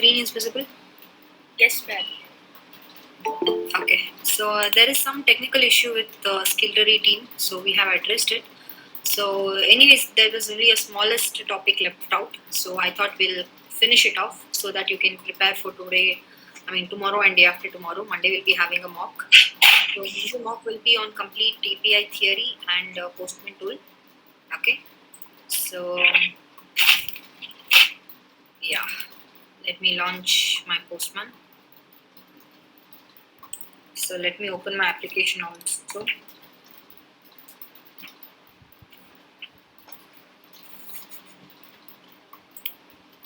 screen is visible? Yes, ma'am. Okay, so there is some technical issue with the Skilltory team, so we have addressed it. So, anyways, there was only a smallest topic left out, so I thought we'll finish it off so that you can prepare for today. I mean, tomorrow and day after tomorrow. Monday we'll be having a mock. So, the mock will be on complete API theory and Postman tool. Okay, so yeah, let me launch my Postman. So, let me open my application also.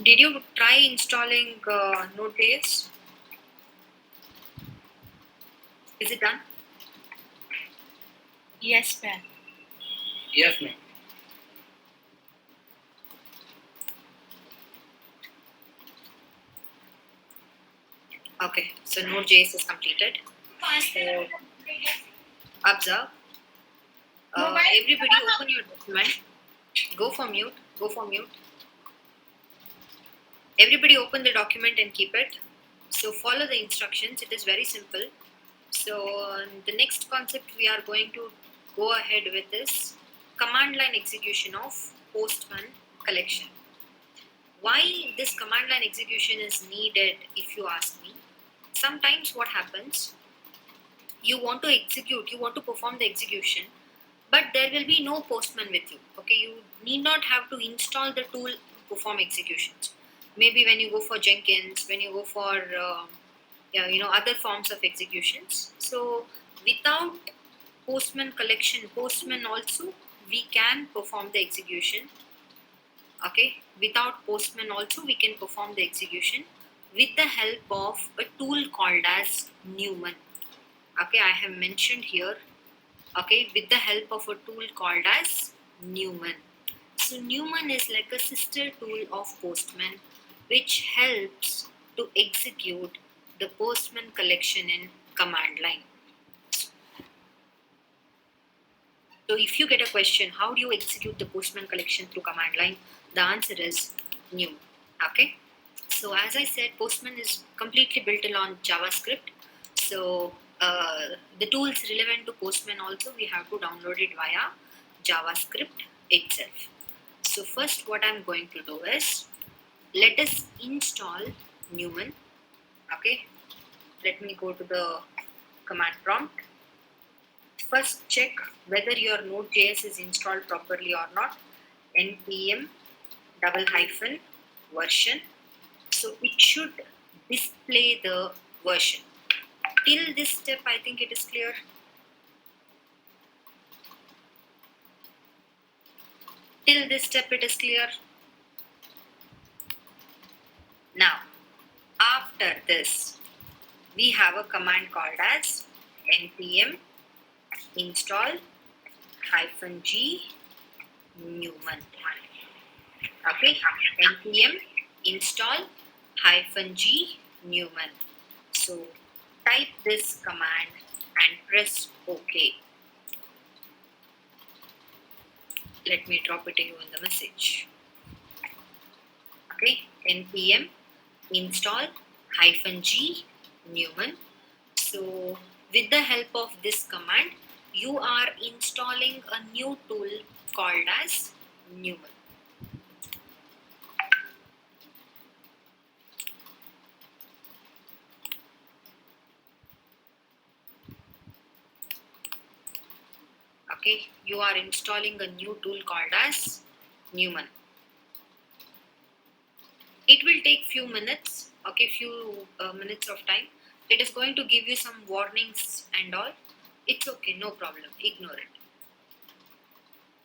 Did you try installing Node.js? Is it done? Yes, ma'am. Yes, ma'am. Okay, so Node.js is completed. So observe. Everybody open your document. Go for mute. Go for mute. Everybody open the document and keep it. So follow the instructions. It is very simple. So the next concept we are going to go ahead with is command line execution of Postman collection. Why this command line execution is needed, if you ask me? Sometimes what happens, you want to execute, you want to perform the execution, but there will be no Postman with you. Okay, you need not have to install the tool to perform executions. Maybe when you go for Jenkins, when you go for other forms of executions. So without Postman collection, Postman also we can perform the execution. Okay, without Postman also we can perform the execution with the help of a tool called as Newman. Okay, I have mentioned here. Okay, with the help of a tool called as Newman. So Newman is like a sister tool of Postman, which helps to execute the Postman collection in command line. So if you get a question, how do you execute the Postman collection through command line? The answer is Newman. Okay. So as I said, Postman is completely built on JavaScript. So the tools relevant to Postman also we have to download it via JavaScript itself. So first what I'm going to do is, let us install Newman. Okay, let me go to the command prompt. First check whether your Node.js is installed properly or not. npm --version. So it should display the version. Till this step, I think it is clear. Till this step, it is clear. Now, after this, we have a command called as npm install -g Newman. Okay, npm install -g Newman. So type this command and press OK. Let me drop it to you in the message. Okay, npm install -g Newman. So with the help of this command, you are installing a new tool called as Newman. Okay, you are installing a new tool called as Newman. It will take few minutes, okay, few minutes of time. It is going to give you some warnings and all. It's okay, no problem, ignore it.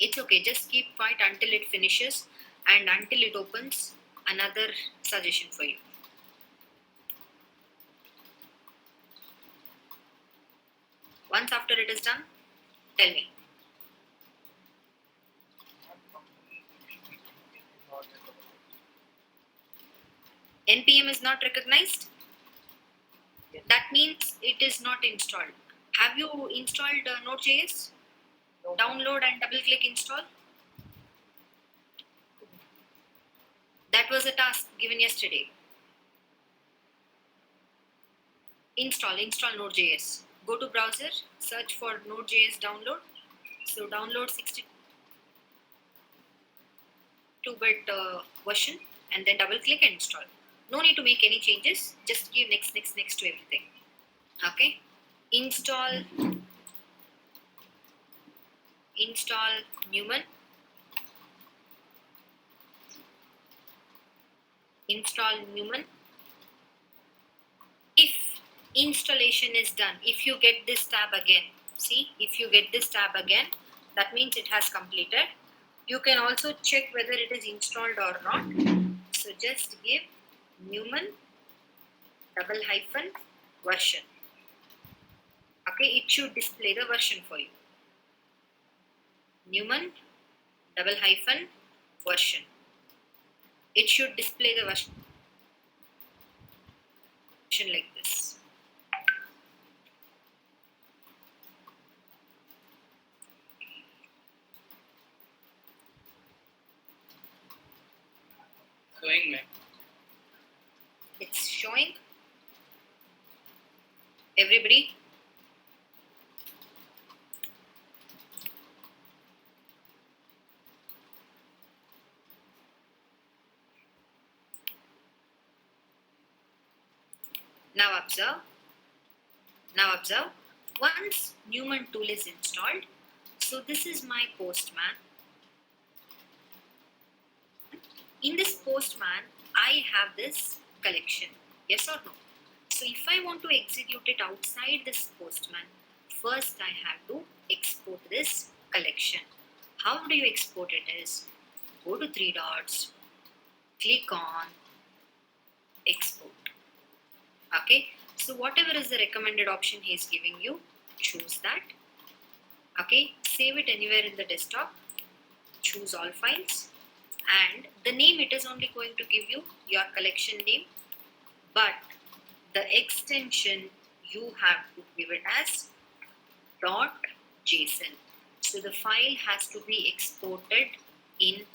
It's okay, just keep quiet until it finishes and until it opens another suggestion for you. Once after it is done, tell me. npm is not recognized? That means it is not installed. Have you installed Node.js? No. Download and double click install. That was a task given yesterday. install Node.js. Go to browser, search for Node.js download. So download 62-bit version and then double click and install. No need to make any changes, just give next to everything. Okay, install Newman, If installation is done, if you get this tab again, that means it has completed. You can also check whether it is installed or not. So just give Newman --version. Okay, it should display the version for you. Newman --version. It should display the version like this. Showing, ma'am. It's showing. Everybody? Now observe. Once Newman tool is installed, so this is my Postman. In this Postman, I have this collection. Yes or no? So if I want to execute it outside this Postman, first I have to export this collection. How do you export it? Is go to three dots, click on export. Okay, so whatever is the recommended option he is giving you, choose that. Okay, save it anywhere in the desktop, choose all files, and the name it is only going to give you your collection name, but the extension you have to give it as .json. So the file has to be exported in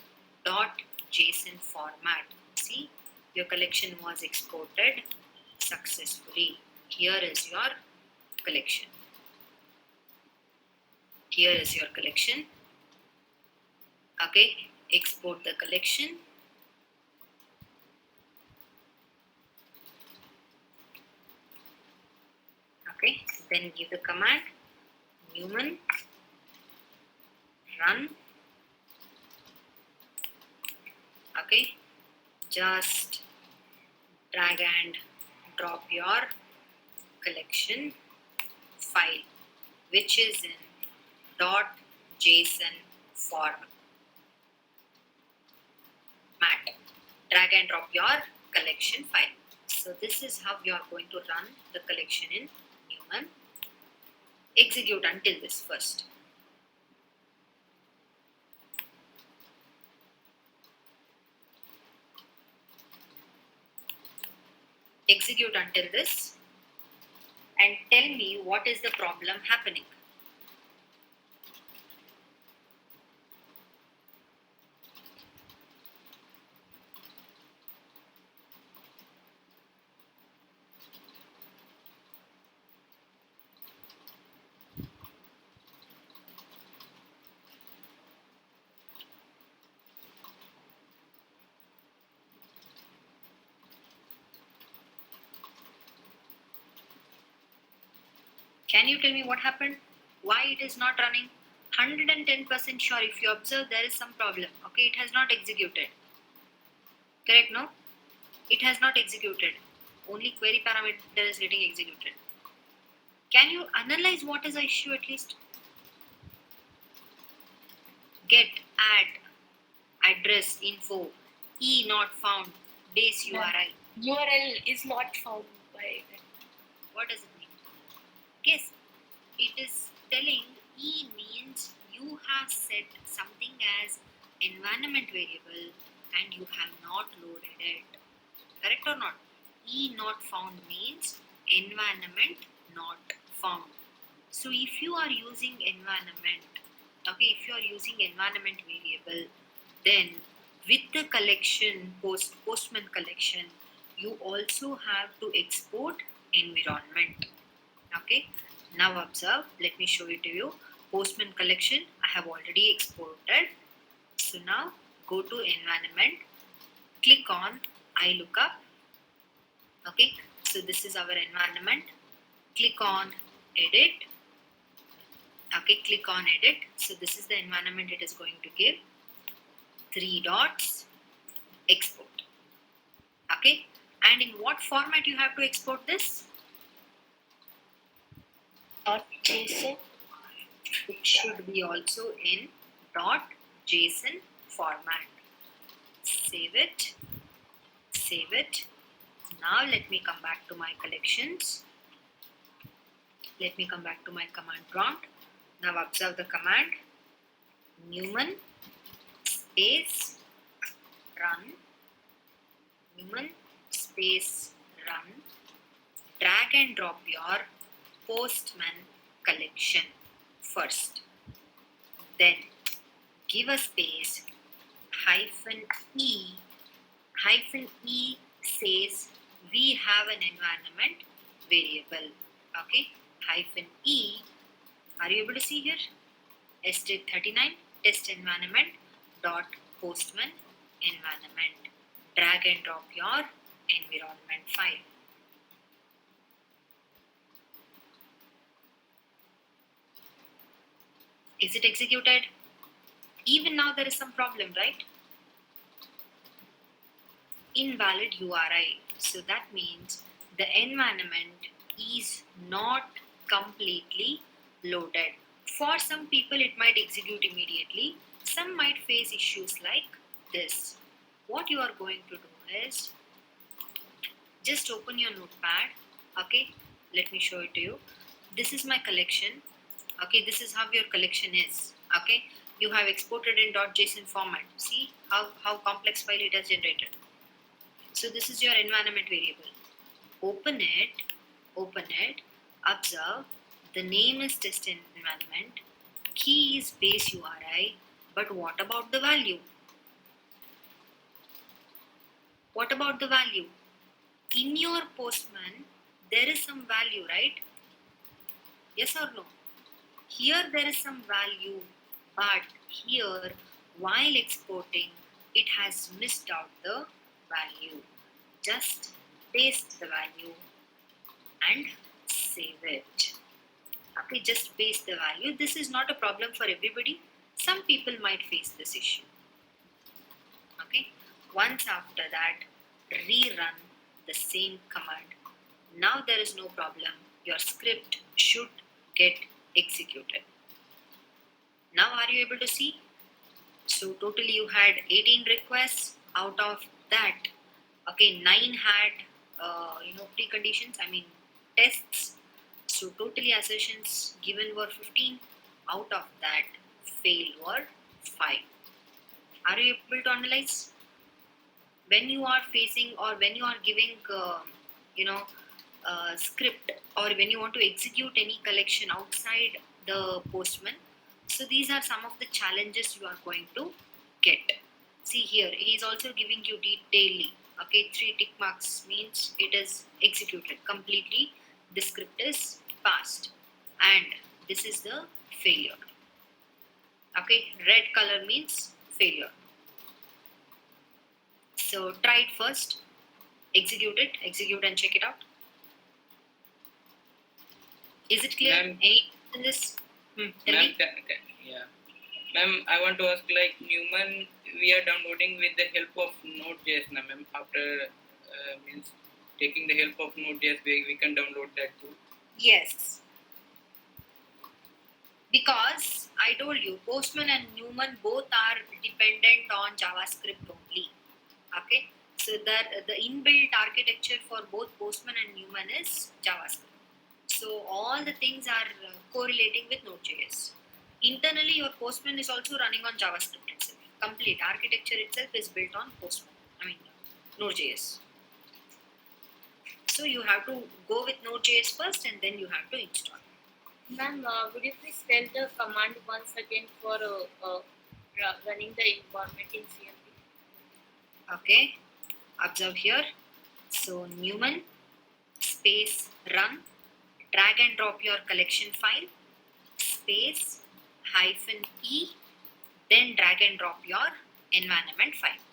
.json format. See, your collection was exported successfully. Here is your collection. Okay, export the collection. Okay, then give the command Newman run. Okay, just drag and drop your collection file, which is in .json format. Drag and drop your collection file. So this is how you are going to run the collection in Newman. Execute until this first. Execute until this and tell me what is the problem happening. Can you tell me what happened? Why it is not running? 110% sure. If you observe, there is some problem. Okay, it has not executed. Correct, no? It has not executed. Only query parameter is getting executed. Can you analyze what is the issue at least? Get, add, address, info, E not found, base URI. URL is not found by that. What does it mean? Yes, it is telling E means you have set something as environment variable and you have not loaded it. Correct or not? E not found means environment not found. So if you are using environment, okay, if you are using environment variable, then with the collection, Postman collection, you also have to export environment. Okay, now observe, let me show it to you. Postman collection I have already exported. So now go to environment, click on iLookup. Okay, so this is our environment. Click on edit. Okay, click on edit. So this is the environment it is going to give. 3 dots, export. Okay, and in what format you have to export this? .json. It should be also in .json format. Save it. Save it. Now let me come back to my collections. Let me come back to my command prompt. Now observe the command. Newman space run. Newman space run. Drag and drop your Postman collection first. Then give a space, -e. -e says we have an environment variable. Okay, -e. Are you able to see here? ST39 test environment dot postman environment. Drag and drop your environment file. Is it executed? Even now there is some problem, right? Invalid URI. So that means the environment is not completely loaded. For some people it might execute immediately. Some might face issues like this. What you are going to do is just open your notepad. Okay, let me show it to you. This is my collection. Okay, this is how your collection is. Okay, you have exported in .json format. See how complex file it has generated. So this is your environment variable. Open it, observe, the name is test environment, key is base URI, but what about the value? What about the value? In your Postman, there is some value, right? Yes or no? Here there is some value, but here while exporting, it has missed out the value. Just paste the value and save it. Okay, just paste the value. This is not a problem for everybody. Some people might face this issue. Okay, once after that, rerun the same command. Now there is no problem. Your script should get executed. Now are you able to see? So totally you had 18 requests. Out of that, okay, 9 had preconditions, I mean tests. So totally assertions given were 15. Out of that, failed were 5. Are you able to analyze? When you are facing or when you are giving script, or when you want to execute any collection outside the Postman, so these are some of the challenges you are going to get. See here, he is also giving you detailedly. Okay, 3 tick marks means it is executed completely. The script is passed, and this is the failure. Okay, red color means failure. So try it first. Execute and check it out. Is it clear? Any in this? Tell me. Yeah. Ma'am, I want to ask, like, Newman, we are downloading with the help of Node.js, na, ma'am. After means taking the help of Node.js, we can download that too. Yes. Because I told you, Postman and Newman both are dependent on JavaScript only. Okay. So that the inbuilt architecture for both Postman and Newman is JavaScript. So all the things are correlating with Node.js. Internally, your Postman is also running on JavaScript itself. Complete architecture itself is built on Postman. Node.js. So you have to go with Node.js first, and then you have to install. Ma'am, would you please tell the command once again for running the environment in CMD? Okay, observe here. So Newman space run, drag and drop your collection file, space -e, then drag and drop your environment file.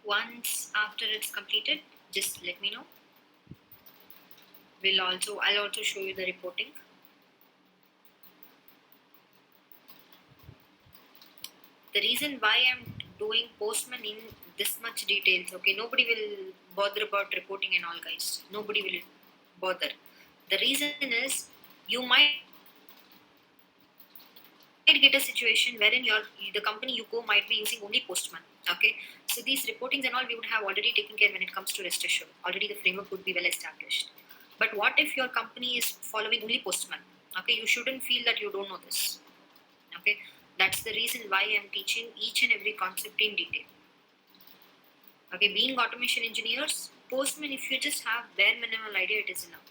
Once after it's completed, just let me know. I'll also show you the reporting. The reason why I'm doing Postman in this much details, okay, nobody will bother about reporting and all, guys. Nobody will bother. The reason is you might get a situation wherein the company you go might be using only Postman. Okay, so these reportings and all we would have already taken care when it comes to rest assured. Already the framework would be well established. But what if your company is following only Postman? Okay, you shouldn't feel that you don't know this. Okay, that's the reason why I'm teaching each and every concept in detail. Okay, being automation engineers, Postman, if you just have bare minimal idea, it is enough.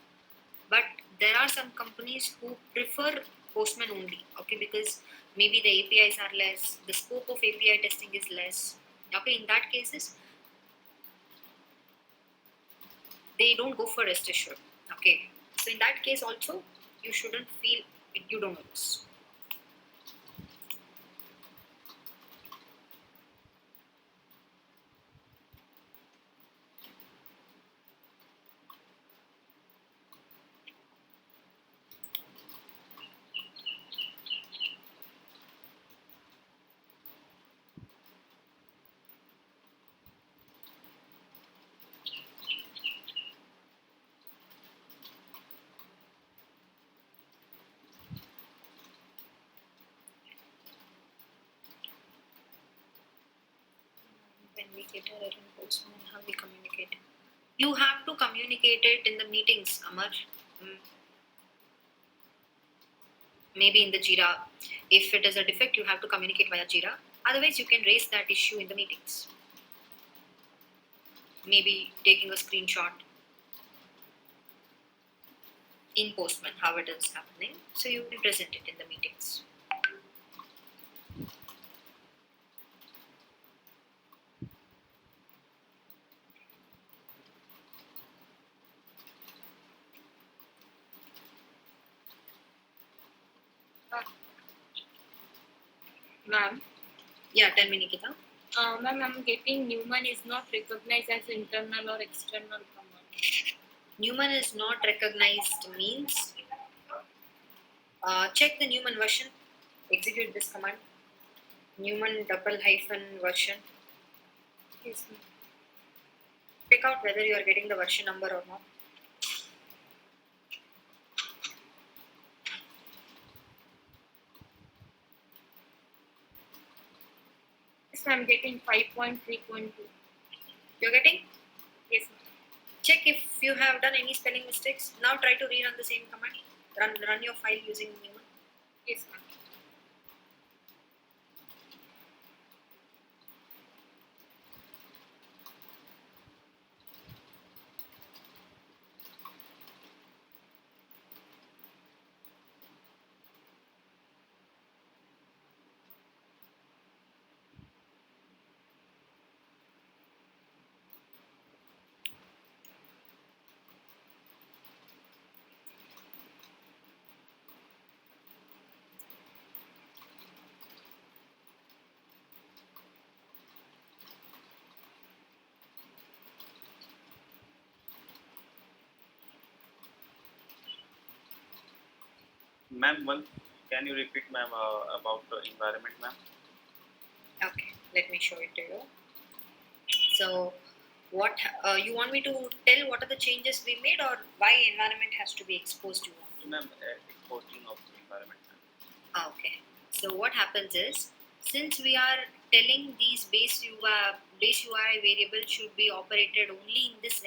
But there are some companies who prefer Postman only, okay, because maybe the APIs are less, the scope of API testing is less. Okay, in that cases, they don't go for rest assured. Okay, so in that case also, you shouldn't feel you don't know this. When we get a written Postman, how we communicate? You have to communicate it in the meetings, Amar. Mm, Maybe in the Jira. If it is a defect, you have to communicate via Jira. Otherwise, you can raise that issue in the meetings. Maybe taking a screenshot in Postman, how it is happening. So you can present it in the meetings. Ma'am, Yeah, tell me, Nikita. ma'am, I'm getting Newman is not recognized as internal or external command. Newman is not recognized means check the Newman version, execute this command. Newman -version. Yes, ma'am. Check out whether you are getting the version number or not. Yes, I'm getting 5.3.2. You're getting? Yes, ma'am. Check if you have done any spelling mistakes. Now try to rerun the same command. Run your file using Newman. Yes, ma'am. Ma'am, can you repeat, ma'am, about the environment, ma'am? Okay, let me show it to you. So, what you want me to tell? What are the changes we made, or why environment has to be exposed? You want? Ma'am, exporting of the environment, ma'am. Okay. So what happens is, since we are telling these base UI variable should be operated only in this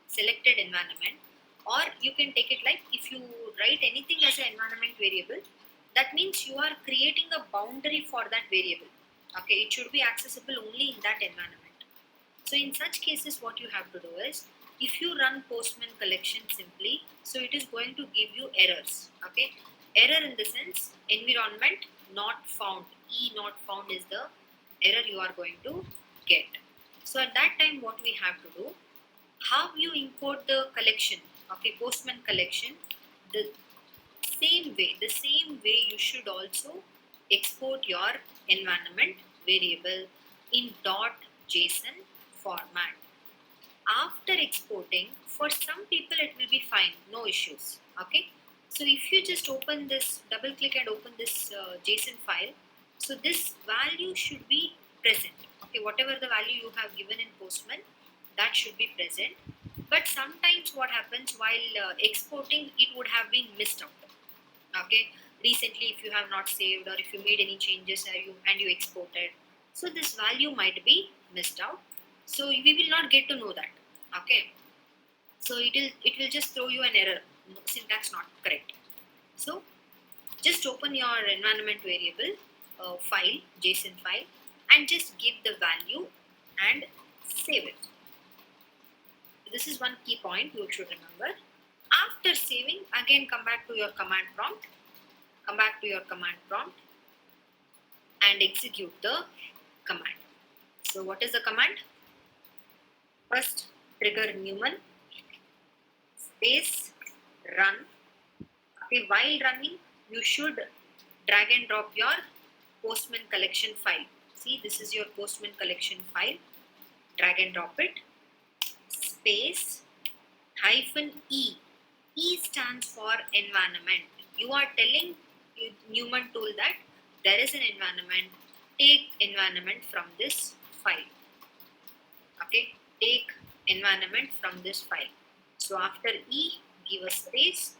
selected environment, or you can take it like if you write anything as an environment variable, that means you are creating a boundary for that variable. Okay, it should be accessible only in that environment. So in such cases, what you have to do is, if you run Postman collection simply, so it is going to give you errors. Okay, error in the sense environment not found. E not found is the error you are going to get. So at that time, what we have to do, how you import the collection, okay, Postman collection, the same way you should also export your environment variable in .json format. After exporting, for some people it will be fine, no issues. Okay, so if you just open this, double click and open this JSON file, so this value should be present. Okay, whatever the value you have given in Postman, that should be present. But sometimes what happens while exporting, it would have been missed out. Okay, recently if you have not saved, or if you made any changes and you exported, so this value might be missed out, so we will not get to know that. Okay, so it will just throw you an error, syntax not correct. So just open your environment variable file, JSON file, and just give the value and save it. This is one key point you should remember. After saving, again come back to your command prompt, and execute the command. So what is the command? First, trigger Newman space run. Okay, while running, you should drag and drop your Postman collection file. See, this is your Postman collection file. Drag and drop it. Space -E. E stands for environment. You are telling Newman tool that there is an environment. Take environment from this file. Okay, take environment from this file. So after E, give a space,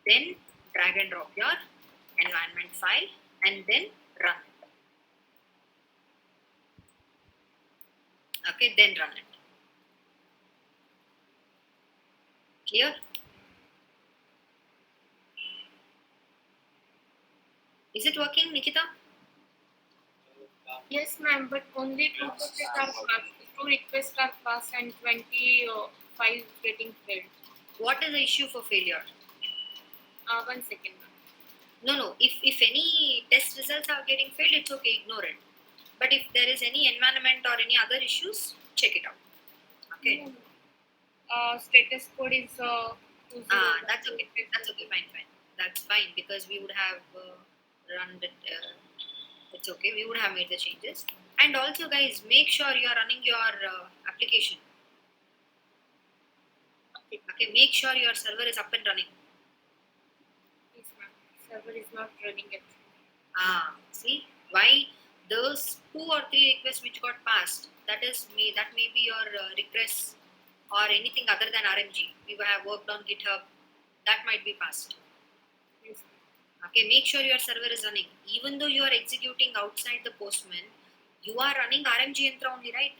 then drag and drop your environment file, and then run it. Okay, then run it. Clear? Is it working, Nikita? Yes, ma'am, but only two requests are passed and 25 getting failed. What is the issue for failure? 1 second, ma'am. No. If any test results are getting failed, it's okay, ignore it. But if there is any environment or any other issues, check it out. Okay. Status code is 20. That's okay. Fine. That's fine, because we would have run it. It's okay. We would have made the changes. And also, guys, make sure you are running your application. Okay. Make sure your server is up and running. Yes, ma'am. Server is not running yet. See why those 2 or 3 requests which got passed, that may be your requests or anything other than RMG. We have worked on GitHub, that might be passed. Yes. Okay, make sure your server is running. Even though you are executing outside the Postman, you are running RMG Yantra only, right?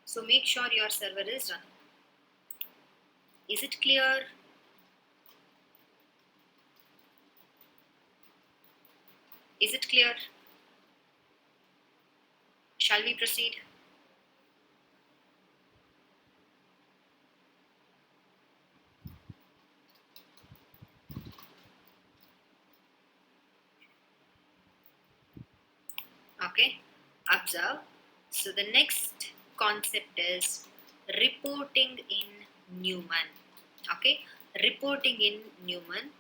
So make sure your server is running. Is it clear? Is it clear? Shall we proceed? Okay, observe. So the next concept is reporting in Newman. Okay, reporting in Newman.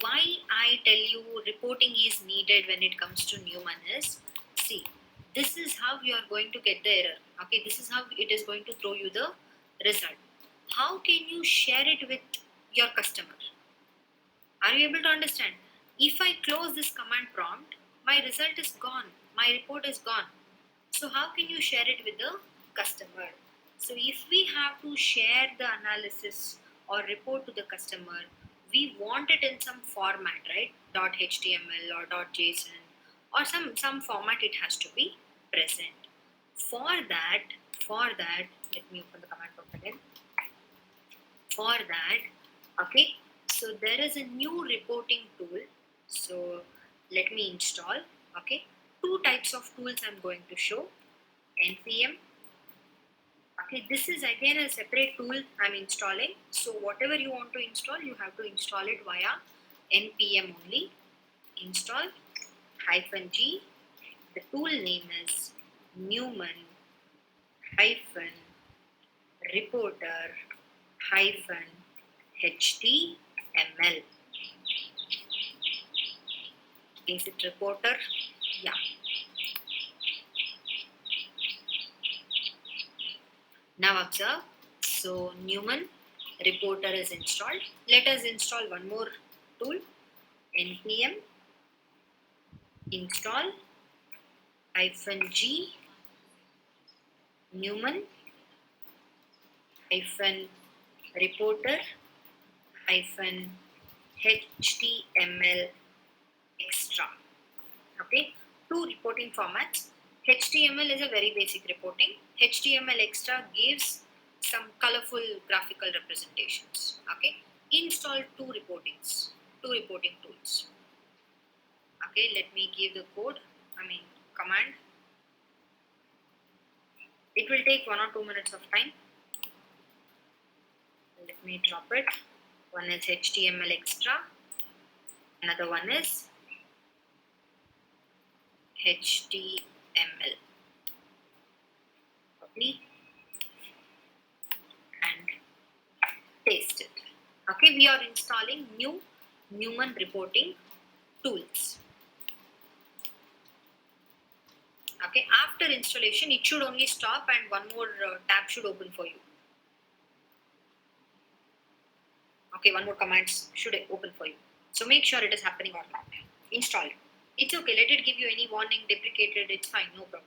Why I tell you reporting is needed when it comes to Newman is, see, this is how you are going to get the error. Okay, this is how it is going to throw you the result. How can you share it with your customer? Are you able to understand? If I close this command prompt, my result is gone, my report is gone. So how can you share it with the customer? So if we have to share the analysis or report to the customer, we want it in some format, right? .html or .json or some format it has to be present. For that, let me open the command prompt again. For that, okay, so there is a new reporting tool. So let me install. Okay, two types of tools I'm going to show. npm. Okay, this is again a separate tool I'm installing. So whatever you want to install, you have to install it via npm only. Install -g. The tool name is Newman hyphen reporter hyphen html. Is it reporter? Yeah. Now observe. So Newman reporter is installed. Let us install one more tool. npm install -g Newman hyphen reporter hyphen html extra. Okay, two reporting formats. HTML is a very basic reporting. HTML extra gives some colorful graphical representations. Okay, install two reporting tools. Okay, let me give the command. It will take 1 or 2 minutes of time. Let me drop it. One is HTML extra, another one is HTML. Copy and paste it. Okay, we are installing new Newman reporting tools. Okay, after installation, it should only stop and one more tab should open for you. Okay, one more commands should open for you. So make sure it is happening or not. Install it. It's okay. Let it give you any warning, deprecated. It's fine. No problem.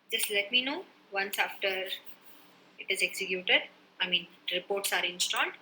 Just let me know once after it is executed. Reports are installed.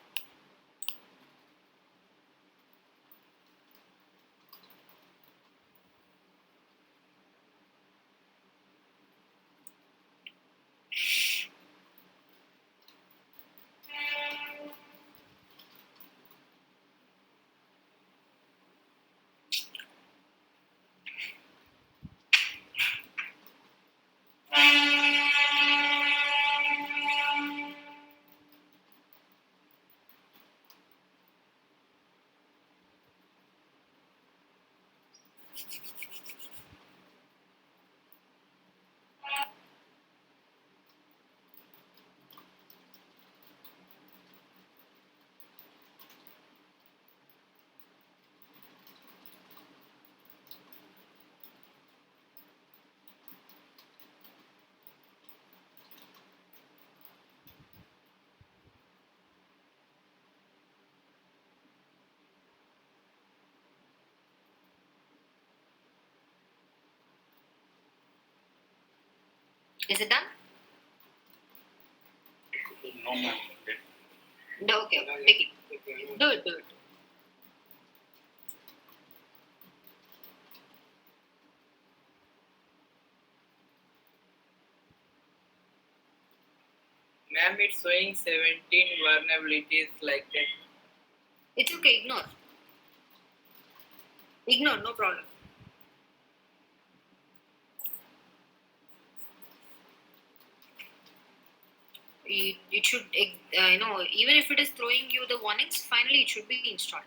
Is it done? No, ma'am. No, okay, take it. Do it. Ma'am, it's showing 17 vulnerabilities like that. It's okay, ignore. Ignore, no problem. It should, even if it is throwing you the warnings, finally it should be installed.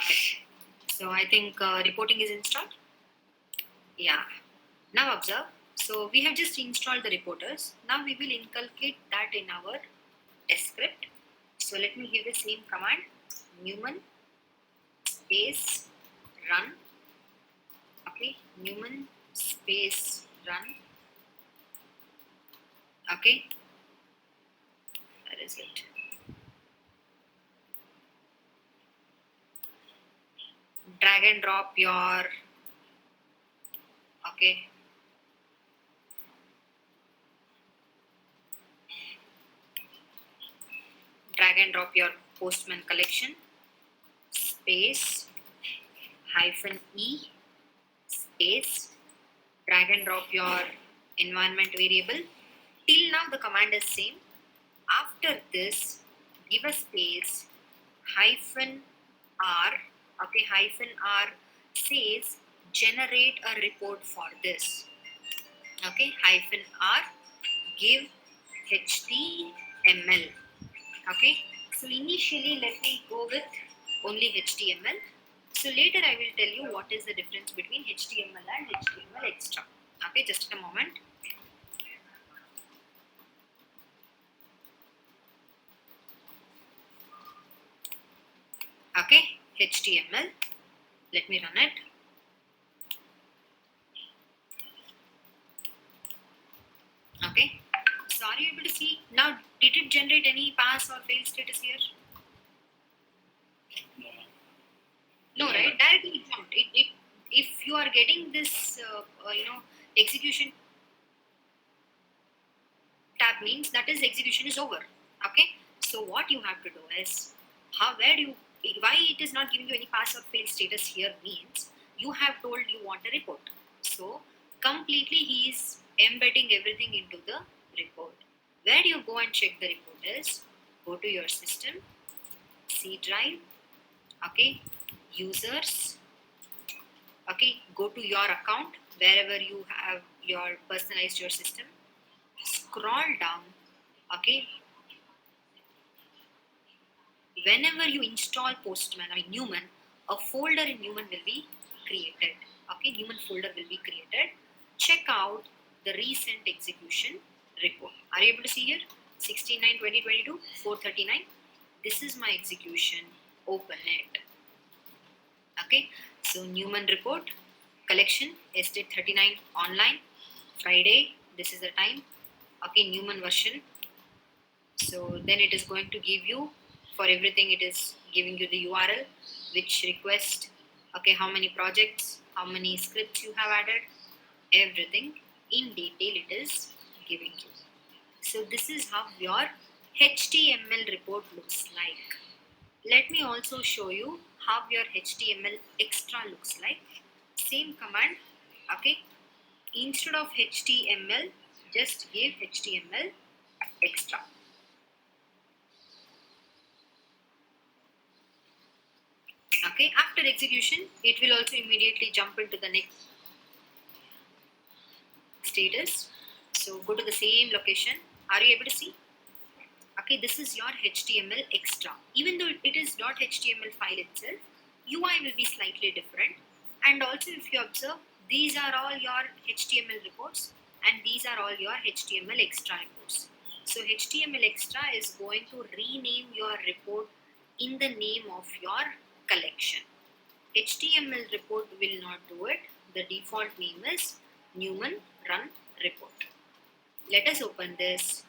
Okay. So I think reporting is installed. Yeah. Now observe. So we have just installed the reporters. Now we will inculcate that in our test script. So let me give the same command. Newman space run. Okay. Newman space run. Okay. That is it. Drag and drop your, okay, drag and drop your postman collection space hyphen e space drag and drop your environment variable. Till now the command is same. After this, give a space hyphen r. Okay, hyphen r says generate a report for this. Okay, hyphen r give html. Okay, so initially let me go with only html. So later I will tell you what is the difference between html and html extra. Okay, just a moment. Okay, html, let me run it. Okay, so are you able to see now? Did it generate any pass or fail status here? No. No, right? Directly it won't. If you are getting this, execution tab means that is execution is over. Okay. So what you have to do is, why it is not giving you any pass or fail status here means you have told you want a report. So completely he is embedding everything into the report. Where you go and check the report is, go to your system, C drive, okay, users, okay, go to your account wherever you have your personalized your system, scroll down, okay, whenever you install postman Newman, a folder in Newman will be created. Okay, Newman folder will be created. Check out the recent execution report. Are you able to see here 16/9/2022 4:39? This is my execution. Open it. Okay, so Newman report collection estate 39 online Friday. This is the time. Okay, Newman version. So then it is going to give you for everything. It is giving you the URL, which request. Okay, how many projects, how many scripts you have added, everything in detail it is giving you. So this is how your HTML report looks like. Let me also show you how your HTML extra looks like. Same command, okay, instead of HTML just give HTML extra. Okay, after execution it will also immediately jump into the next status. So go to the same location. Are you able to see? Okay, this is your HTML extra. Even though it is .html file itself, UI will be slightly different. And also if you observe, these are all your HTML reports and these are all your HTML extra reports. So HTML extra is going to rename your report in the name of your collection. HTML report will not do it. The default name is Newman Run Report. Let us open this.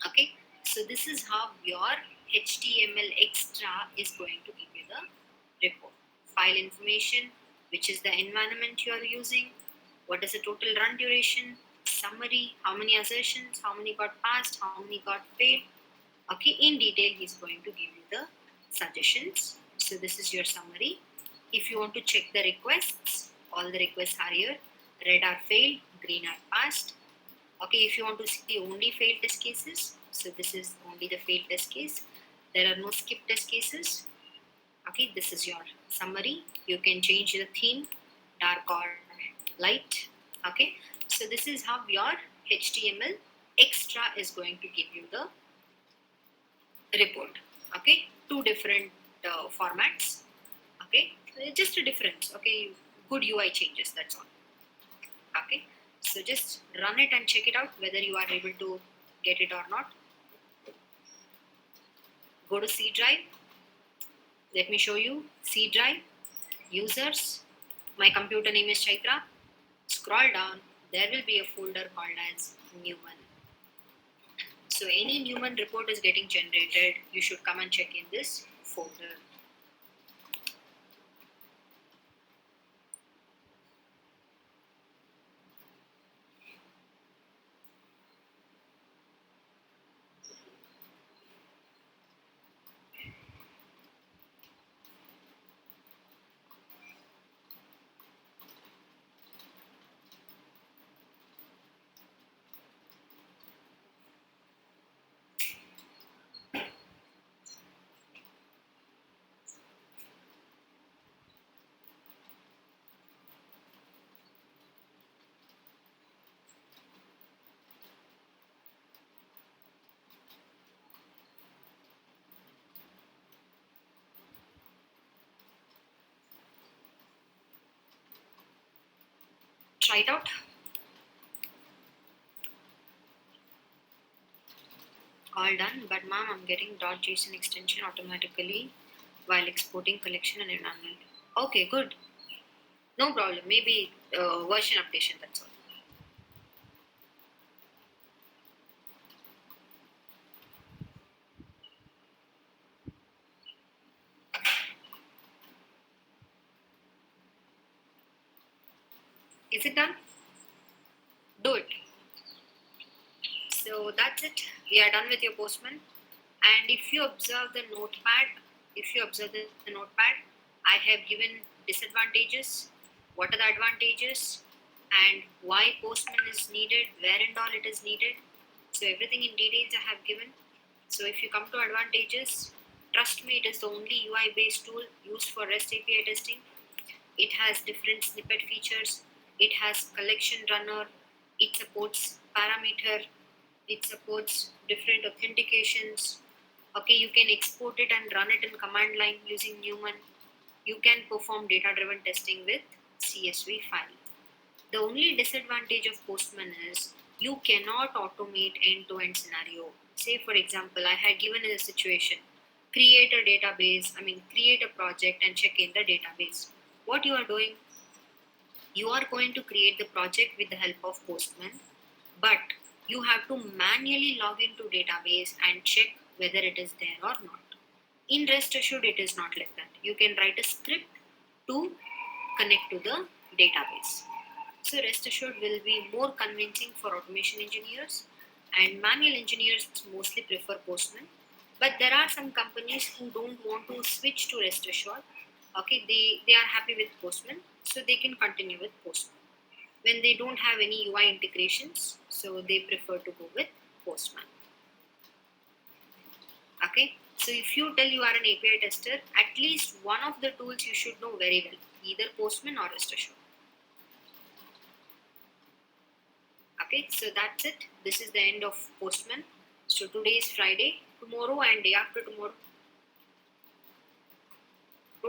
Okay, so this is how your HTML extra is going to give you the report. File information, which is the environment you are using, what is the total run duration, summary, how many assertions, how many got passed, how many got failed. Okay, in detail he's going to give you the suggestions. So this is your summary. If you want to check the requests, all the requests are here. Red are failed, green are passed. Okay, if you want to see only failed test cases, so this is only the failed test case. There are no skip test cases. Okay, this is your summary. You can change the theme, dark or light. Okay, so this is how your HTML extra is going to give you the report. Okay, two different formats. Okay, just a difference. Okay, good UI changes, that's all. Okay, so just run it and check it out whether you are able to get it or not. Go to C drive. Let me show you C drive, users. My computer name is Chaitra. Scroll down, there will be a folder called as Newman. So any Newman report is getting generated, you should come and check in this folder. Try it out. All done, but ma'am, I'm getting .json extension automatically while exporting collection and environment. Okay, good. No problem. Maybe version updation, that's all. Is it done? Do it. So that's it. We are done with your Postman. And if you observe the notepad, I have given disadvantages, what are the advantages, and why Postman is needed, where and all it is needed. So everything in details I have given. So if you come to advantages, trust me, it is the only UI based tool used for REST API testing. It has different snippet features, it has collection runner, it supports parameter, it supports different authentications. Okay, you can export it and run it in command line using Newman. You can perform data driven testing with CSV file. The only disadvantage of Postman is you cannot automate end to end scenario. Say, for example, I had given a situation, create a database, create a project and check in the database. What you are doing, you are going to create the project with the help of Postman, but you have to manually log into database and check whether it is there or not. In REST Assured, it is not like that. You can write a script to connect to the database. So REST Assured will be more convincing for automation engineers, and manual engineers mostly prefer Postman. But there are some companies who don't want to switch to REST Assured. Okay, they are happy with Postman, so they can continue with Postman. When they don't have any UI integrations, so they prefer to go with Postman. Okay, so if you tell you are an API tester, at least one of the tools you should know very well, either Postman or REST Assured. Okay, so that's it. This is the end of Postman. So today is Friday. Tomorrow and day after tomorrow,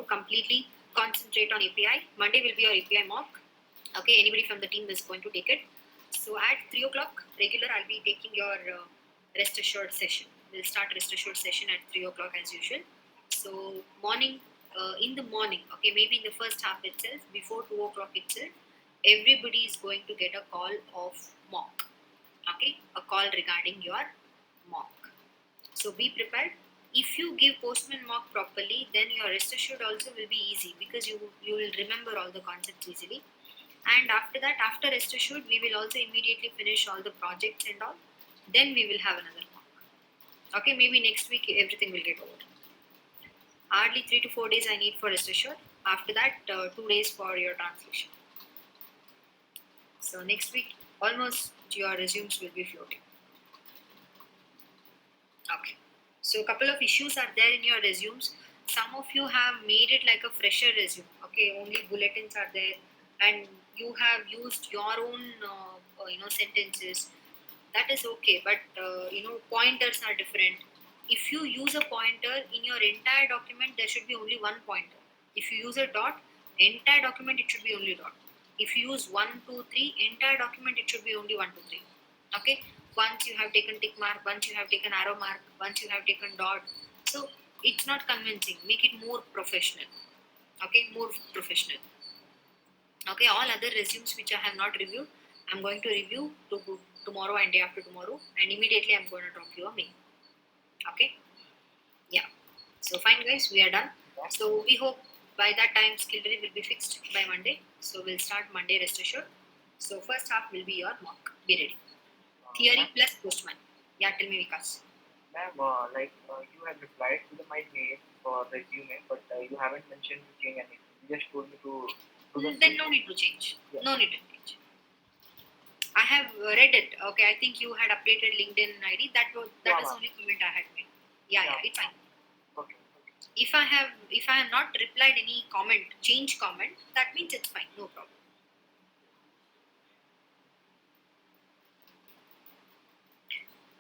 completely concentrate on API. Monday will be your API mock. Okay, anybody from the team is going to take it. So at 3 o'clock regular, I'll be taking your REST Assured session. We'll start REST Assured session at 3 o'clock as usual. So morning, in the morning, okay, maybe in the first half itself, before 2 o'clock itself, everybody is going to get a call of mock. Okay, a call regarding your mock. So be prepared. If you give Postman mock properly, then your REST Assured also will be easy because you will remember all the concepts easily. And after that, after REST Assured, we will also immediately finish all the projects and all. Then we will have another mock. Okay, maybe next week everything will get over. Hardly 3 to 4 days I need for REST Assured. After that, 2 days for your translation. So next week, almost your resumes will be floating. Okay. So a couple of issues are there in your resumes. Some of you have made it like a fresher resume. Okay, only bulletins are there, and you have used your own sentences. That is okay, but pointers are different. If you use a pointer in your entire document, there should be only one pointer. If you use a dot, entire document it should be only dot. If you use 1, 2, 3, entire document it should be only 1, 2, 3. Okay. Once you have taken tick mark, once you have taken arrow mark, once you have taken dot, so it's not convincing. Make it more professional. Okay, more professional. Okay, all other resumes which I have not reviewed, I'm going to review tomorrow and day after tomorrow, and immediately I'm going to drop you a mail. Okay, yeah. So fine, guys, we are done. So we hope by that time Skilltree will be fixed by Monday. So we'll start Monday, rest assured. So first half will be your mock. Be ready. Theory plus postman. Yeah, tell me, Vikas. Ma'am, you have replied to my mail for resume, but you haven't mentioned to change anything. You just told me to. Then no need to change. Yeah. No need to change. I have read it. Okay, I think you had updated LinkedIn ID. That is Yeah, the only comment I had made. Yeah, Yeah. it's fine. Okay. If I have not replied any comment, change comment, that means it's fine. No problem.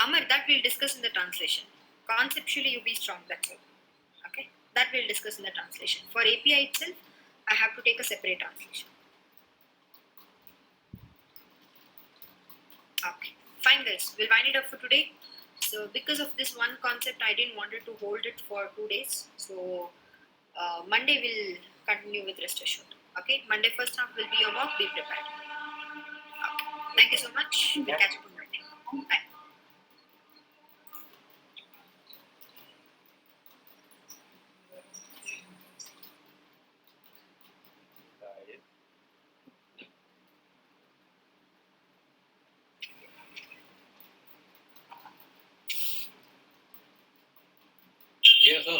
Amar, that we'll discuss in the translation. Conceptually, you be strong. That's all. Okay, that we'll discuss in the translation. For API itself, I have to take a separate translation. Okay, fine, guys. We'll wind it up for today. So, because of this one concept, I didn't wanted to hold it for 2 days. So, Monday we'll continue with rest assured. Okay, Monday first half will be your mock. Be prepared. Okay. Thank you so much. We'll catch up on Monday. Bye. Yes, sir.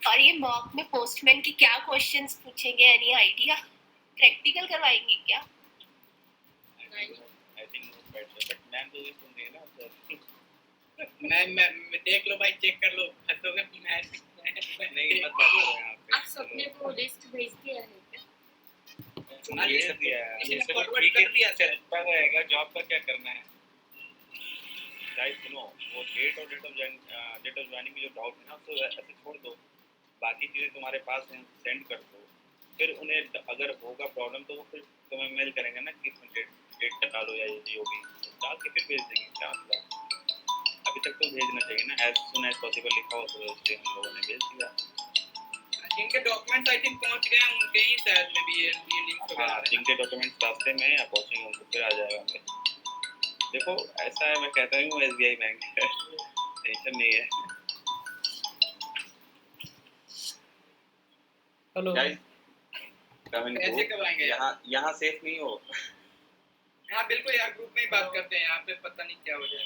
और ये mock में postman के क्या questions पूछेंगे? Any idea? Practical करवाएंगे क्या? I think no better, but ma'am तो ये सुन रही है ना सर. मैं देख लो भाई, चेक कर लो. हंसोगे मैं नहीं मत बात करो यहाँ पे. आप सबने वो लिस्ट भेज दिया है क्या? ये सब दिया है. इसने ये सब forward ठीक कर दिया सर. चलता रहेगा. जॉब का क्या करना है? गाइस सुनो, वो डेट ऑफ ज्वाइनिंग में जो डाउट है ना, उसको ऐसे छोड़ दो. बाकी चीजें तुम्हारे पास हैं, सेंड कर दो. फिर उन्हें अगर होगा प्रॉब्लम तो वो फिर तुम्हें मेल करेंगे ना कि डेट हटा लो या जो भी डाल के फिर भेज देंगे. क्या मतलब? अभी तक तो भेजना चाहिए ना. एज सुन एज पॉसिबल लिखा हो तो उससे हम लोगों ने भेज दिया. जिनके डॉक्यूमेंट आई थिंक पहुंच गए हैं उनके ही शायद में भी ये लिंक हाँ, वगैरह है. जिनके डॉक्यूमेंट्स रास्ते में या पहुंचेंगे उनको फिर आ जाएगा उनके. देखो ऐसा है, मैं कहता हूँ SBI बैंक है, टेंशन नहीं है. हेलो. गाइस कमिंग कैसे करवाएंगे? यहाँ सेफ नहीं हो. हाँ बिल्कुल यार, ग्रुप में ही बात करते हैं. यहाँ पे पता नहीं क्या हो जाए.